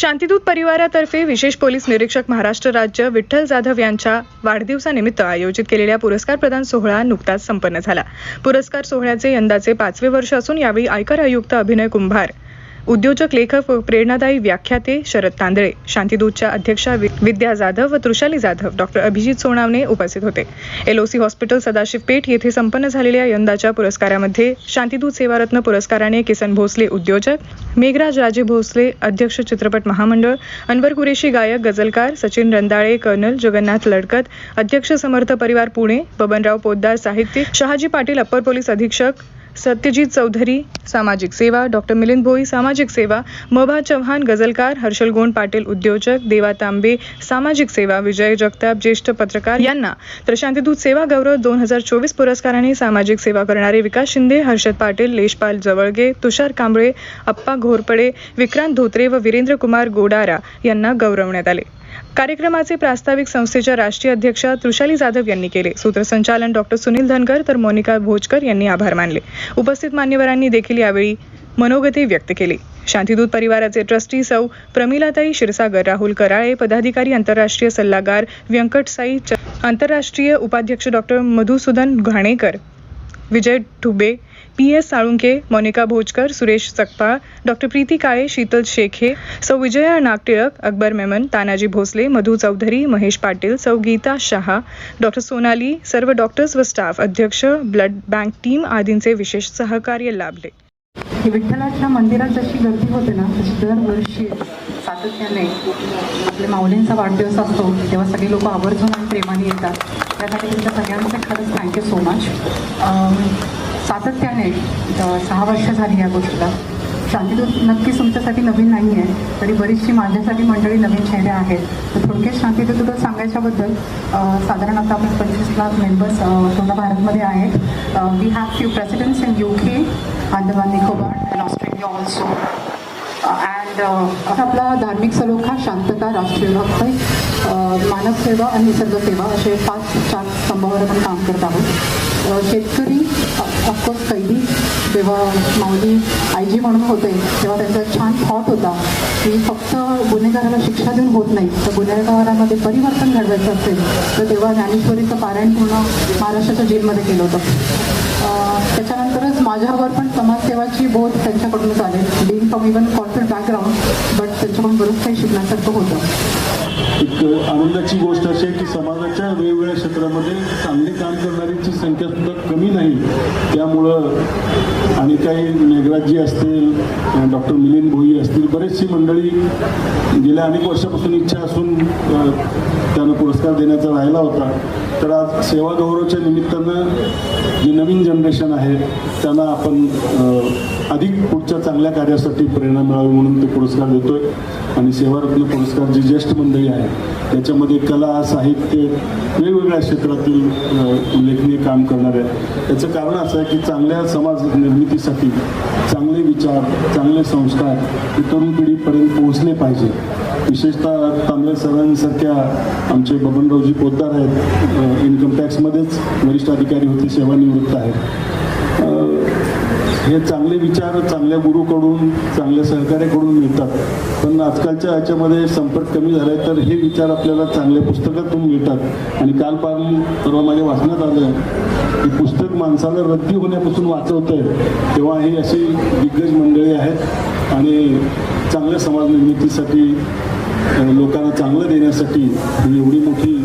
शांतिदूत परिवारातर्फे विशेष पोलीस निरीक्षक महाराष्ट्र राज्य विठ्ठल जाधव यांच्या वाढदिवसानिमित्त आयोजित केलेला पुरस्कार प्रदान सोहळा नुकताच संपन्न झाला. पुरस्कार सोहळ्याचे यंदाचे 5वे वर्ष असून यावेळी आयकर आयुक्त अभिनय कुंभार, उद्योजक, लेखक व प्रेरणादायी व्याख्याते शरद तांदळे, शांतिदूतच्या अध्यक्षा विद्या जाधव व तृषाली जाधव, डॉक्टर अभिजित सोनावणे उपस्थित होते. LOC हॉस्पिटल सदाशिव पेठ येथे संपन्न झालेल्या यंदाच्या पुरस्कारामध्ये शांतिदूत सेवारत्न पुरस्काराने किसन भोसले उद्योजक, मेघराज राजे भोसले अध्यक्ष चित्रपट महामंडळ, अनवर कुरेशी गायक गझलकार, सचिन रंदाळे कर्नल, जगन्नाथ लडकत अध्यक्ष समर्थ परिवार पुणे, बबनराव पोद्दार साहित्यिक, शहाजी पाटील अप्पर पोलीस अधीक्षक, सत्यजित चौधरी सामाजिक सेवा, डॉक्टर मिलिंद भोई सामाजिक सेवा, मभा चव्हाण गझलकार, हर्षल गोंड पाटील उद्योजक, देवा तांबे सामाजिक सेवा, विजय जगताप ज्येष्ठ पत्रकार यांना तर शांतिदूत सेवा गौरव 2024 पुरस्काराने सामाजिक सेवा करणारे विकास शिंदे, हर्षद पाटील, लेशपाल जवळगे, तुषार कांबळे, अप्पा घोरपडे, विक्रांत धोत्रे व वीरेंद्र कुमार गोडारा यांना गौरवण्यात आले. कार्यक्रमाचे प्रास्ताविक संस्थेच्या राष्ट्रीय अध्यक्षा तृषाली जाधव यांनी केले. सूत्रसंचालन डॉक्टर सुनील धनगर तर मोनिका भोजकर यांनी आभार मानले. उपस्थित मान्यवरांनी देखील यावेळी मनोगते व्यक्त केली. शांतिदूत परिवाराचे ट्रस्टी सौ प्रमिलाताई क्षीरसागर, राहुल कराळे, पदाधिकारी आंतरराष्ट्रीय सल्लागार व्यंकट साई, आंतरराष्ट्रीय उपाध्यक्ष डॉक्टर मधुसूदन घाणेकर, विजय ठुबे, PS साळुंके, मोनिका भोजकर, सुरेश सकपाळ, डॉक्टर प्रीती काळे, शीतल शेखे, सौ विजया नागटिळक, अकबर मेमन, तानाजी भोसले, मधु चौधरी, महेश पाटील, सौ गीता शहा, डॉक्टर सोनाली, सर्व डॉक्टर्स व स्टाफ, अध्यक्ष, ब्लड बँक टीम आदींचे विशेष सहकार्य लाभले. विठ्ठलाच्या मंदिरात जशी गर्दी होते ना, तशी दरवर्षी सातत्याने आपल्या माऊलींचा वाढदिवस असतो तेव्हा सगळे लोक आवर्जून आणि प्रेमाने येतात. त्यासाठी तुमच्या सगळ्यांचे खरंच थँक्यू सो मच. सातत्याने 6 वर्ष झाली या गोष्टीला. शांतिदूत नक्कीच तुमच्यासाठी नवीन नाही आहे, तरी बरीचशी माझ्यासाठी मंडळी नवीन चेहरे आहेत. तर थोडक्यात शांतिदूत सांगायच्याबद्दल साधारण आता आपण 25 लाख मेंबर्स पूर्ण भारतमध्ये आहेत. We have few presidents in UK, Andaman Nicobar and Australia also. And आपला धार्मिक सलोखा, शांतता, राष्ट्रीय भक्ती, मानवसेवा आणि निसर्गसेवा असे 5-4 स्तंभावर आपण काम करत आहोत. शेतकरी, ऑफकोर्स कैदी, जेव्हा माऊली IG म्हणून होते तेव्हा त्यांचा छान थॉट होता की फक्त गुन्हेगाराला शिक्षा देऊन होत नाही, तर गुन्हेगारामध्ये परिवर्तन घडवायचं असेल तर तेव्हा ज्ञानेश्वरीचं पारायण पूर्ण महाराष्ट्राच्या जेलमध्ये केलं होतं. त्याच्यानंतरच माझ्यावर पण समाजसेवाची बोध त्यांच्याकडूनच आले. Being from even corporate background, but त्यांच्याकडून बरंच काही शिकण्यासारखं होतं. एक आनंदाची गोष्ट अशी आहे की समाजाच्या वेगवेगळ्या क्षेत्रामध्ये चांगले काम करणाऱ्यांची संख्या सुद्धा कमी नाही. त्यामुळं आणि काही मेघराजी असतील, डॉक्टर मिलिंद भोई असतील, बरेचशी मंडळी गेल्या अनेक वर्षापासून इच्छा असून त्यांना पुरस्कार देण्याचा राहिला होता. तर आज सेवा गौरवच्या निमित्तानं जे नवीन जनरेशन आहे त्यांना आपण अधिक पुढच्या चांगल्या कार्यासाठी प्रेरणा मिळावी म्हणून ते पुरस्कार देतोय. आणि सेवारत्न पुरस्कार जी ज्येष्ठ मंडळी आहे त्याच्यामध्ये कला, साहित्य, वेगवेगळ्या क्षेत्रातील उल्लेखनीय काम करणारे आहे. याचं कारण असं आहे की चांगल्या समाज निर्मितीसाठी चांगले विचार, चांगले संस्कार हे तरुण पिढीपर्यंत पोहोचले पाहिजे. विशेषतः तांबे सरांसारख्या आमचे बबनरावजी पोद्दार आहेत, इन्कम टॅक्समध्येच वरिष्ठ अधिकारी होते, सेवानिवृत्त आहेत. हे चांगले विचार चांगल्या गुरुकडून, चांगल्या सहकार्याकडून मिळतात. पण आजकालच्या ह्याच्यामध्ये संपर्क कमी झाला आहे, तर हे विचार आपल्याला चांगल्या पुस्तकातून मिळतात. आणि काल परवा माझ्या वाचण्यात आलं की पुस्तक माणसाला रद्दी होण्यापासून वाचवतं आहे. तेव्हा ही अशी दिग्गज मंडळी आहेत आणि चांगल्या समाज निर्मितीसाठी, लोकांना चांगलं देण्यासाठी एवढी मोठी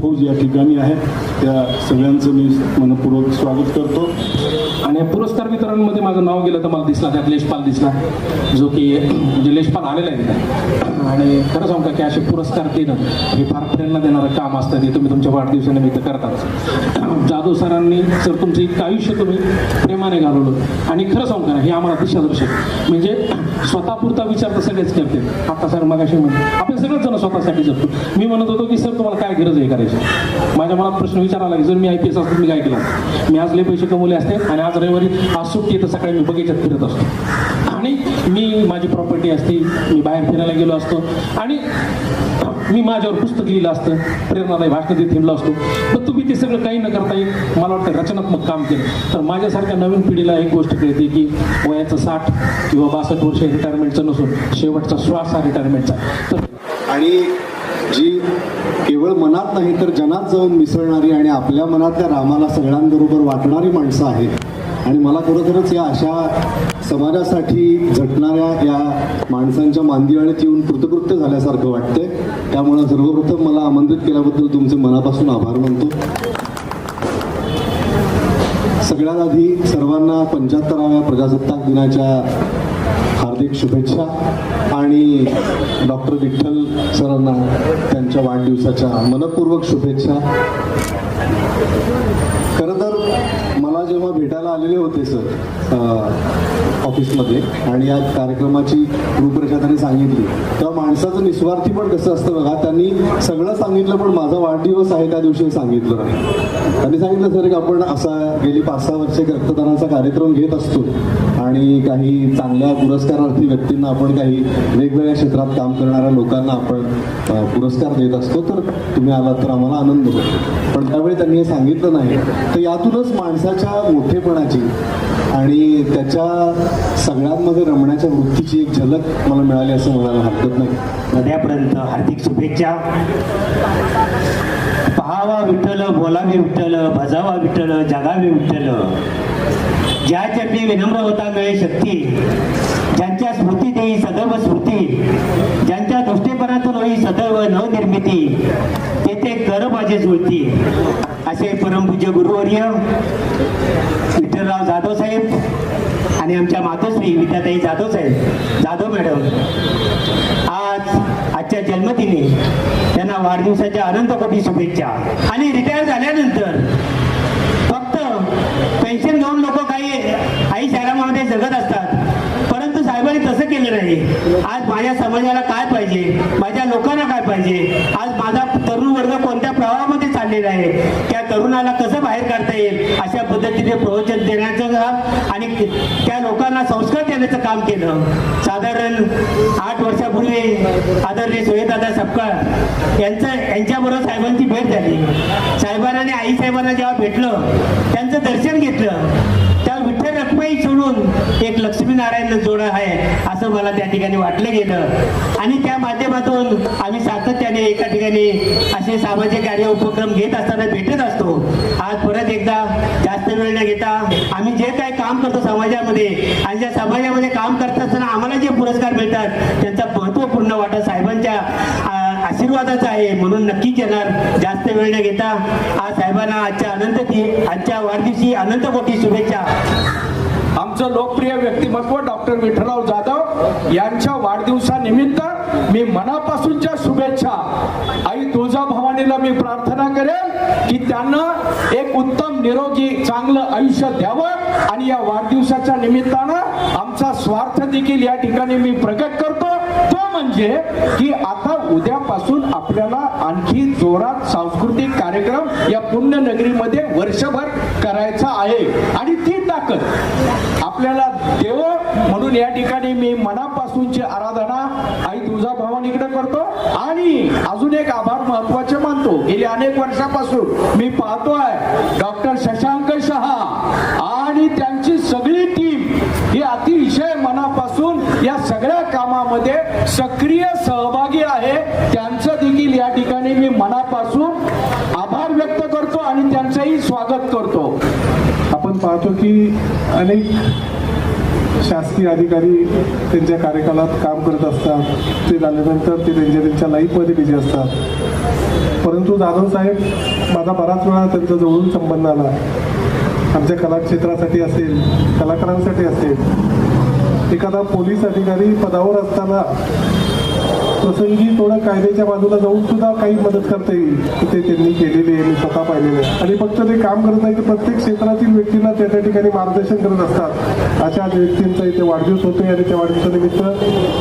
फौज या ठिकाणी आहे. त्या सगळ्यांचं मी मनपूर्वक स्वागत करतो. आणि पुरस्कार वितरणमध्ये माझं नाव गेलं तर मला दिसला, त्यात लेशपाल दिसला, जो की म्हणजे लेशपाल आलेला आहे. आणि खरं सांगू का की असे पुरस्कार देणं हे फार प्रेरणा देणारं काम असतं. ते तुम्ही तुमच्या वाढदिवसानिमित्त करतात. जाधव सरांनी सर तुमचं इतकं आयुष्य तुम्ही प्रेमाने घालवलं आणि खरं सांगू का हे आम्हाला दिशादर्शक. म्हणजे स्वतःपुरता विचार तर सगळेच करते. आता सर मगाशी म्हणजे आपण सगळेच जण स्वतःसाठी जगतो. मी म्हणत होतो की सर तुम्हाला काय गरज आहे करायची. माझ्या मनात प्रश्न विचारायला लागला, जर मी IPS असतो मी काय केलं. मी आज लय पैसे कमवले असते आणि आज रविवारी आज सुट्टी तर सकाळी मी बगीच्यात फिरत असतो आणि मी माझी प्रॉपर्टी असते, मी बाहेर फिरायला गेलो असतो आणि मी माझ्यावर पुस्तक लिहिलं असतं, प्रेरणादायी भाषण देत हिंडलो असतो. पण तुम्ही ते सगळं काही न करता मला वाटतं रचनात्मक काम केलं. तर माझ्यासारख्या नवीन पिढीला एक गोष्ट कळते की वयाचं 60 किंवा 62 वर्ष रिटायरमेंटचं नसून शेवटचा श्वास हा रिटायरमेंटचा. तर आणि जी केवळ मनात नाही तर जनात जाऊन मिसळणारी आणि आपल्या मनातल्या रामाला सगळ्यांबरोबर वाटणारी माणसं आहेत. आणि मला खरोखरच या अशा समाजासाठी झटणाऱ्या या माणसांच्या मांदियाळीत येऊन कृतकृत्य झाल्यासारखं वाटतंय. त्यामुळं सर्वप्रथम मला आमंत्रित केल्याबद्दल तुमचे मनापासून आभार मानतो. सगळ्यात आधी सर्वांना 75व्या प्रजासत्ताक दिनाच्या हार्दिक शुभेच्छा आणि डॉक्टर विठ्ठल सरांना त्यांच्या वाढदिवसाच्या मनपूर्वक शुभेच्छा. खरं तर मला जेव्हा भेटायला आलेले होते सर ऑफिसमध्ये आणि या कार्यक्रमाची रूपरेषा त्यांनी सांगितली तेव्हा माणसाचं निस्वार्थी पण कसं असतं बघा. त्यांनी सगळं सांगितलं पण माझा वाढदिवस आहे त्या दिवशी सांगितलं नाही. त्यांनी सांगितलं सर की आपण असा गेली 5-6 वर्षे रक्तदानाचा कार्यक्रम घेत असतो आणि काही चांगल्या पुरस्कारार्थी व्यक्तींना आपण काही वेगवेगळ्या क्षेत्रात काम करणाऱ्या लोकांना आपण पुरस्कार देत असतो. तर तुम्ही आलात तर आम्हाला आनंद होतो. पण त्यावेळी त्यांनी हे सांगितलं नाही. तर यातूनच माणसाच्या मोठेपणाची आणि त्याच्या सगळ्यांमध्ये रमण्याच्या वृत्तीची एक झलक मला मिळाली असं म्हणायला हरकत नाही. उद्यापर्यंत हार्दिक शुभेच्छा. पहावा विठ्ठल, बोलावे विठ्ठल, भजावा विठ्ठल, जगावे विठ्ठल. ज्या चरणी विनम्र होता मिळे शक्ती, ज्यांच्या स्मृती देई सदैव स्मृती, ज्यांच्या दृष्टीपणातून होई सदैव नवनिर्मिती, तेथे कर माझे जुळती. असे परमपूज्य गुरुवर्य विठ्ठलराव जाधव साहेब आणि आमच्या मातोश्री विद्याताई जाधव साहेब, जाधव मॅडम, आजच्या जन्मदिनी त्यांना वाढदिवसाच्या अनंत कोटी शुभेच्छा. आणि रिटायर झाल्यानंतर फक्त पेन्शन घेऊन लोक काही आई शहरामध्ये जगत असतात, परंतु साहेबांनी तसं केलं नाही. आज माझ्या समाजाला काय पाहिजे, माझ्या लोकांना काय पाहिजे, आज माझा तरुण वर्ग कोणत्या प्रवाहामध्ये चाललेला आहे, त्या तरुणाला कसं बाहेर काढता येईल अशा पद्धतीने प्रवचन देण्याचं आणि त्या लोकांना संस्कार देण्याचं काम केलं. साधारण 8 वर्षापूर्वी आदरणीय सोयदादा सपकाळ यांच्याबरोबर साहेबांची भेट झाली. साहेबांना आणि आई साहेबांना जेव्हा भेटलं, त्यांचं दर्शन घेतलं, त्या विठ्ठल रखमाई सोडून एक लक्ष्मीनारायण जोड आहे असं मला त्या ठिकाणी वाटलं गेलं. आणि त्या माध्यमातून आम्ही सातत्याने एका ठिकाणी असे सामाजिक कार्य उपक्रम घेत असताना भेटत असतो. आज परत एकदा जास्त वेळ न घेता आम्ही जे काही काम करतो समाजामध्ये आणि ज्या समाजामध्ये काम करत असताना आम्हाला जे पुरस्कार मिळतात त्यांचा महत्त्वपूर्ण वाटा साहेबांच्या आशीर्वादाचा आहे. म्हणून नक्कीच येणार. जास्त वेळ न घेता आज साहेबांना आजच्या वाढदिवशी अनंत कोटी शुभेच्छा. आमचं लोकप्रिय व्यक्तिमत्व डॉक्टर विठ्ठलराव जाधव यांच्या वाढदिवसानिमित्त मी मनापासूनच्या शुभेच्छा. आई तुळजाभवानीला मी प्रार्थना करेन की त्यांना एक उत्तम निरोगी चांगलं आयुष्य द्यावं आणि या वाढदिवसाच्या निमित्तानं आमचा स्वार्थ देखील या ठिकाणी मी प्रकट करतो. तो म्हणजे की आता उद्यापासून आपल्याला आणखी जोरात सांस्कृतिक कार्यक्रम या पुण्यनगरीमध्ये वर्षभर करायचा आहे आणि ती ताकद आपल्याला देव. म्हणून या ठिकाणी मी मनापासूनची आराधना आई तुळजाभवानीकडे करतो आणि अजून एक आभार महत्वाचे मानतो. गेली अनेक वर्षापासून मी पाहतोय डॉक्टर शशांक शहा आणि त्यांची सगळी टीम ही अतिशय मनापासून या सगळ्या कामामध्ये सक्रिय सहभागी आहे. त्यांचं देखील या ठिकाणी मी मनापासून आभार व्यक्त करतो आणि त्यांचंही स्वागत करतो. आपण पाहतो की अनेक शासकीय अधिकारी त्यांच्या कार्यकालात काम करत असतात, ते झाल्यानंतर ते त्यांच्या लाईफमध्ये बिझी असतात. परंतु जाधव साहेब, माझा बराच वेळा त्यांचा जवळून संबंध आला. आमच्या कला क्षेत्रासाठी असेल, कलाकारांसाठी असेल, एखादा पोलीस अधिकारी पदावर असताना प्रसंगी थोडं कायद्याच्या बाजूला जाऊन सुद्धा काही मदत करता येईल ते त्यांनी केलेली आहे. मी स्वतः पाहिलेले आहे. आणि फक्त ते काम करत नाही, तर प्रत्येक क्षेत्रातील व्यक्तींना त्या ठिकाणी मार्गदर्शन करत असतात. अशा वेळेंचा इथे वाढदिवस होतोय आणि त्या वाढदिवसानिमित्त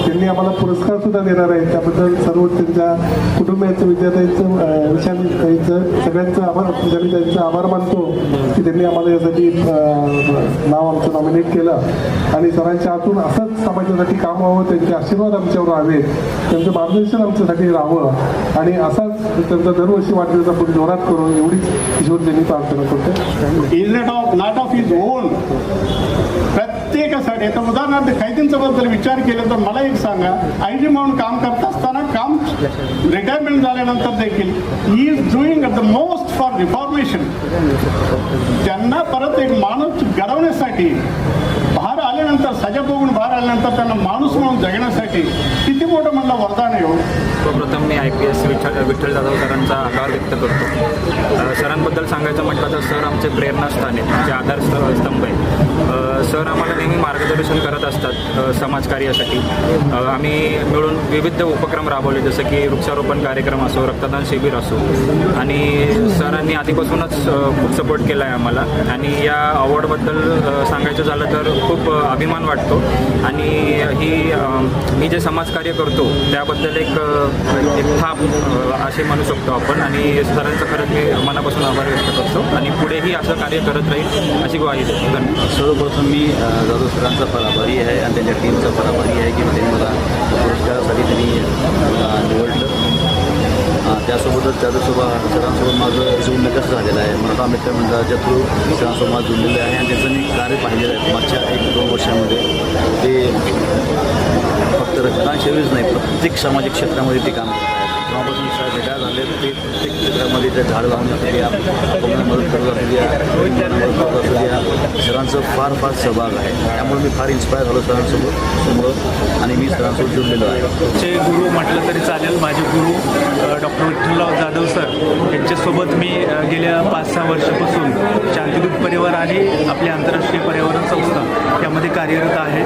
त्यांनी आम्हाला पुरस्कार सुद्धा देणार आहे. त्याबद्दल सर्व त्यांच्या कुटुंबियांचं, विद्यार्थ्यांचं, विशालताईंचं, सगळ्यांचं आभार, त्यांचं आभार मानतो की त्यांनी आम्हाला यासाठी नाव आमचं नॉमिनेट केलं. आणि सरांच्या हातून असंच समाजासाठी काम व्हावं, त्यांचे आशीर्वाद आमच्यावर हवेत. त्यांचं मार्गदर्शन आमच्यासाठी राहावं आणि असाच त्यांचा दरवर्षी वाढदिवस आपण जोरात करू एवढीच ईश्वरजनी प्रार्थना करतो. Is not of his on. प्रत्येकासाठी आता उदाहरणार्थ कैदींच्या बद्दल विचार केला तर मला एक सांगा, IG म्हणून काम करत असताना काम रिटायरमेंट झाल्यानंतर देखील he is doing the most for reformation. त्यांना परत एक माणूस घडवण्यासाठी बाहेर आल्यानंतर सजा बघून बाहेर आल्यानंतर त्यांना माणूस म्हणून जगण्यासाठी किती मोठं म्हणलं वरदान आहे हो. सर्वप्रथम मी IPS विठ्ठल जाधव सरांचा आभार व्यक्त करतो. सरांबद्दल सांगायचं म्हटलं तर सर आमचे प्रेरणास्थान आहे, आमचे आधारस्तंभ आहे. सर आम्हाला नेहमी मार्गदर्शन करत असतात समाजकार्यासाठी. आम्ही मिळून विविध उपक्रम राबवले, जसं की वृक्षारोपण कार्यक्रम असो, रक्तदान शिबिर असो, आणि सरांनी आधीपासूनच खूप सपोर्ट केला आहे आम्हाला. आणि या अवॉर्डबद्दल सांगायचं झालं तर खूप अभिमान वाटतो. आणि ही मी जे समाजकार्य करतो त्याबद्दल एक थाप असे म्हणू शकतो आपण. आणि सरांचं खरंच मी मनापासून आभार व्यक्त करतो आणि पुढेही असं कार्य करत राहील अशी ग्वाही देतो. धन्यवाद. सर्वप्रथम मी जाधव सरांचा फार आभारी आहे आणि त्यांच्या टीमचा फार आभारी आहे की त्यांनी मला पुरस्कारासाठी त्यांनी निवडलं. त्यासोबतच जाधव सरांसोबत माझं जीवन कसं झालेलं आहे. मराठा आंबेडकर मंडळाच्या थ्रू सरांसोबत माझं जुळलेलं आहे आणि त्याचं मी कार्य पाहिलेलं आहे मागच्या 1-2 वर्षामध्ये. ते फक्त रक्तदानशिबिरच नाही, प्रत्येक सामाजिक क्षेत्रामध्ये ते काम करत आहेत. तेव्हापासून सर रिटायर झाले ते प्रत्येक क्षेत्रामध्ये ते झाड लावून असू द्या, कोणाला मदत करत असू द्या, करत असू द्या, सरांचं फार सहभाग आहे. त्यामुळे मी फार इन्स्पायर झालो सरांसोबत आणि मी सरांसोबत जुळलेलो आहे. चे गुरु म्हटलं तरी चालेल. माझे गुरु डॉक्टर विठ्ठलराव जाधव सर यांच्यासोबत मी गेल्या 5-6 वर्षापासून शांतिदूत परिवार आणि आपली आंतरराष्ट्रीय पर्यावरण संस्था यामध्ये कार्यरत आहे.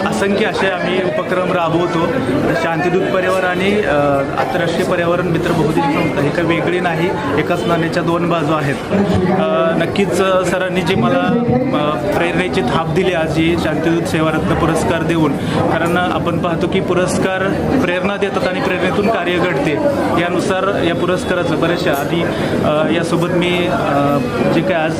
असंख्य असे आम्ही उपक्रम राबवतो. शांतिदूत परिवार आणि आंतरराष्ट्रीय पर्यावरण मित्र बहुजन संस्था ही काही वेगळी नाही, एकाच नाण्याच्या 2 बाजू आहेत. नक्कीच सरांनी जी मला प्रेरणेची थाप दिली आज ही शांतिदूत सेवारत्न पुरस्कार देऊन. कारण आपण पाहतो की पुरस्कार प्रेरणा देतात आणि प्रेरणेतून कार्य घडते. यानुसार या पुरस्काराचं बरेचशा आणि यासोबत मी जे काय आज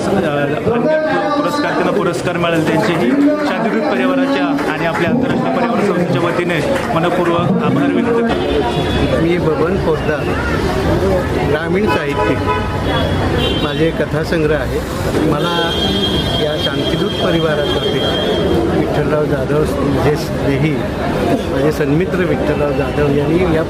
पुरस्कार त्यांना पुरस्कार मिळेल त्यांचेही शांतिदूत परिवाराच्या आणि आपल्या आंतरराष्ट्रीय पर्यावरण संस्थेच्या वतीने मनपूर्वक आभार व्यक्त करतो. मी बबन पोद्दार, ग्रामीण साहित्यिक. माझे कथासंग्रह आहे. मला या शांतिदूत परिवारातर्फे विठ्ठलराव जाधव म्हणजे स्नेही माझे सन्मित्र विठ्ठलराव जाधव यांनी या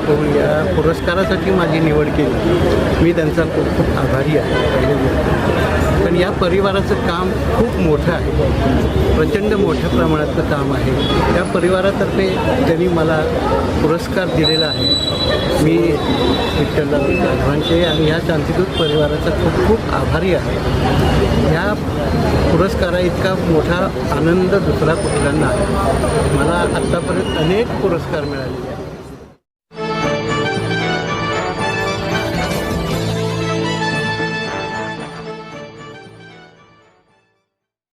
पुरस्कारासाठी माझी निवड केली. मी त्यांचा खूप आभारी आहे. पण या परिवाराचं काम खूप मोठं आहे, प्रचंड मोठ्या प्रमाणातलं काम आहे. त्या परिवारातर्फे त्यांनी मला पुरस्कार दिलेला आहे. मी विठ्ठलराव जाधवांचे आणि ह्या शांतिदूत परिवाराचा खूप आभारी आहे. ह्या पुरस्कारा इतका मोठा आनंद दुसरा कुठला नाही. मला आत्तापर्यंत अनेक पुरस्कार मिळालेले आहेत.